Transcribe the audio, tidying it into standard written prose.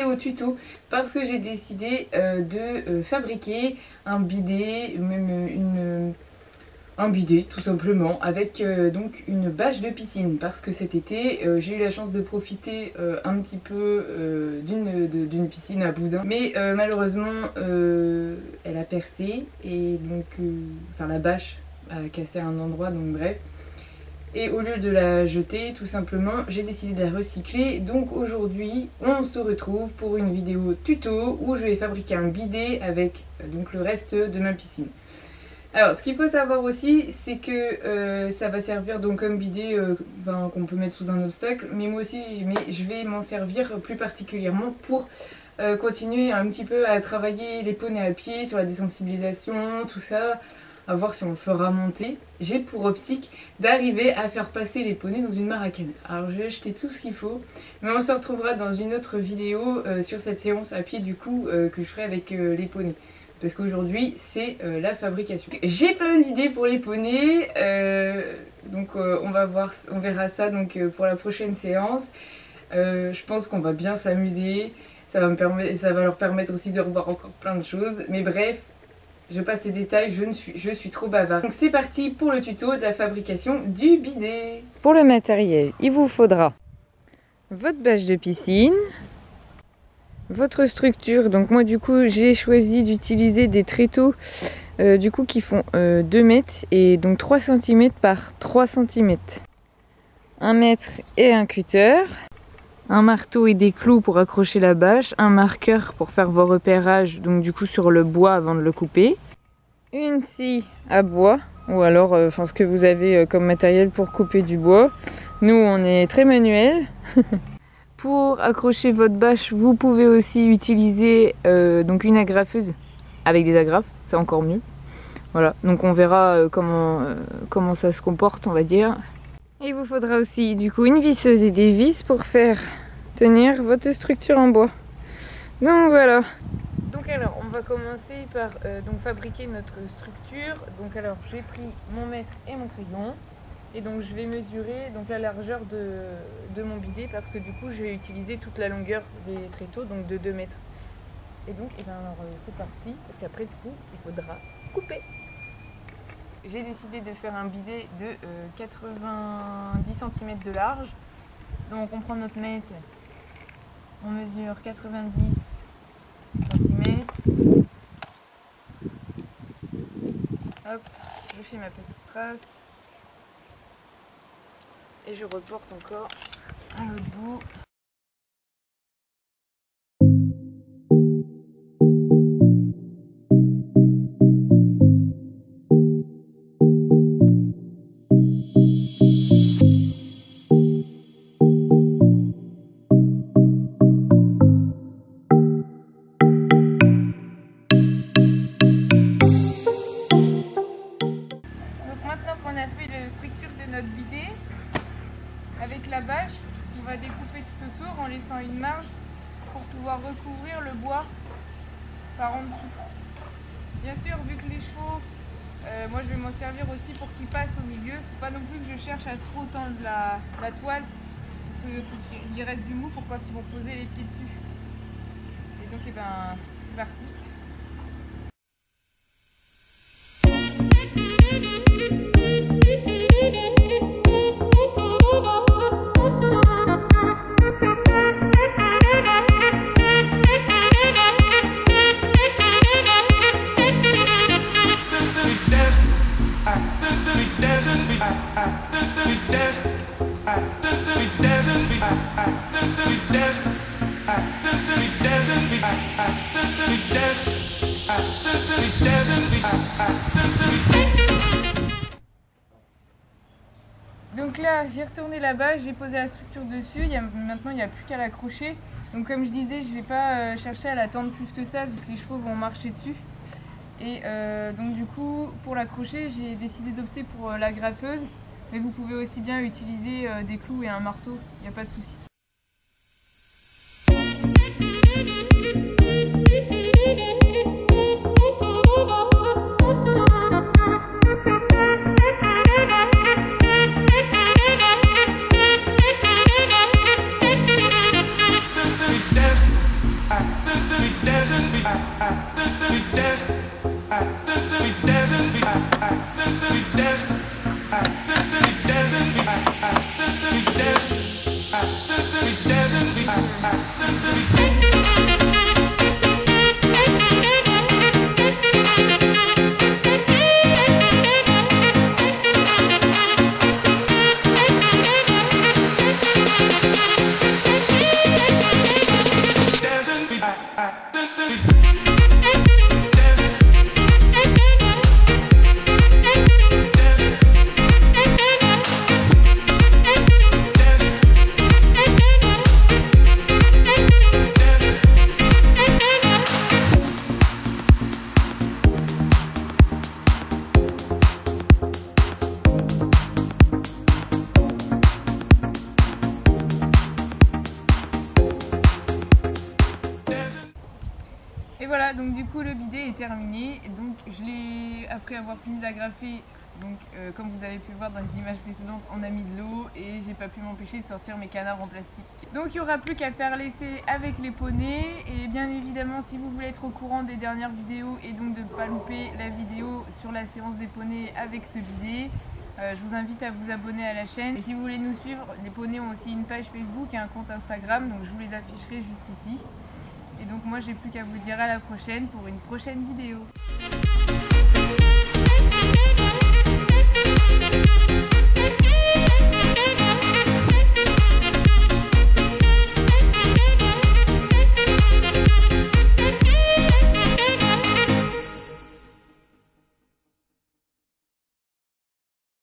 vidéo tuto parce que j'ai décidé de fabriquer un bidet, même un bidet tout simplement, avec donc une bâche de piscine, parce que cet été j'ai eu la chance de profiter un petit peu d'une piscine à Boudin, mais malheureusement elle a percé et donc enfin la bâche a cassé à un endroit, donc bref. Et au lieu de la jeter, tout simplement, j'ai décidé de la recycler. Donc aujourd'hui, on se retrouve pour une vidéo tuto où je vais fabriquer un bidet avec donc le reste de ma piscine. Alors, ce qu'il faut savoir aussi, c'est que ça va servir donc comme bidet qu'on peut mettre sous un obstacle. Mais moi aussi, je vais m'en servir plus particulièrement pour continuer un petit peu à travailler les poneys à pied, sur la désensibilisation, tout ça. À voir si on le fera monter. J'ai pour optique d'arriver à faire passer les poneys dans une mare à canne. Alors je vais acheter tout ce qu'il faut, mais on se retrouvera dans une autre vidéo sur cette séance à pied du coup que je ferai avec les poneys. Parce qu'aujourd'hui c'est la fabrication. J'ai plein d'idées pour les poneys, donc on verra ça donc pour la prochaine séance. Je pense qu'on va bien s'amuser, ça va leur permettre aussi de revoir encore plein de choses, mais bref. Je passe les détails, je suis trop bavard. Donc c'est parti pour le tuto de la fabrication du bidet. Pour le matériel, il vous faudra votre bâche de piscine, votre structure. Donc moi du coup j'ai choisi d'utiliser des tréteaux du coup qui font 2 mètres et donc 3 cm par 3 cm. 1 mètre et un cutter. Un marteau et des clous pour accrocher la bâche, un marqueur pour faire vos repérages, donc du coup sur le bois avant de le couper, une scie à bois, ou alors ce que vous avez comme matériel pour couper du bois. Nous on est très manuel. Pour accrocher votre bâche, vous pouvez aussi utiliser donc une agrafeuse avec des agrafes, c'est encore mieux. Voilà, donc on verra comment ça se comporte, on va dire. Il vous faudra aussi du coup une visseuse et des vis pour faire tenir votre structure en bois. Donc voilà. Donc alors on va commencer par donc fabriquer notre structure. Donc alors j'ai pris mon mètre et mon crayon et donc je vais mesurer donc la largeur de mon bidet parce que du coup je vais utiliser toute la longueur des tréteaux, donc de 2 mètres. Et donc c'est parti parce qu'après du coup il faudra couper. J'ai décidé de faire un bidet de 90 cm de large. Donc on prend notre mètre, on mesure 90 cm. Hop, je fais ma petite trace. Et je reporte encore à l'autre bout. Notre bidet avec la bâche, on va découper tout autour en laissant une marge pour pouvoir recouvrir le bois par en dessous. Bien sûr, vu que les chevaux, moi je vais m'en servir aussi pour qu'ils passent au milieu. Faut pas non plus que je cherche à trop tendre la toile parce qu'il faut qu'il reste du mou pour quand ils vont poser les pieds dessus. Et donc c'est parti. Donc là j'ai retourné la bâche, j'ai posé la structure dessus, maintenant il n'y a plus qu'à l'accrocher. Donc comme je disais, je ne vais pas chercher à la tendre plus que ça vu que les chevaux vont marcher dessus. Et donc du coup pour l'accrocher j'ai décidé d'opter pour la graffeuse. Mais vous pouvez aussi bien utiliser des clous et un marteau, il n'y a pas de souci. Et voilà, donc du coup le bidet est terminé. Donc je l'ai, après avoir fini d'agrafer, donc comme vous avez pu le voir dans les images précédentes, on a mis de l'eau et j'ai pas pu m'empêcher de sortir mes canards en plastique. Donc il n'y aura plus qu'à faire l'essai avec les poneys. Et bien évidemment, si vous voulez être au courant des dernières vidéos et donc de ne pas louper la vidéo sur la séance des poneys avec ce bidet, je vous invite à vous abonner à la chaîne. Et si vous voulez nous suivre, les poneys ont aussi une page Facebook et un compte Instagram, donc je vous les afficherai juste ici. Et donc moi j'ai plus qu'à vous dire à la prochaine pour une prochaine vidéo.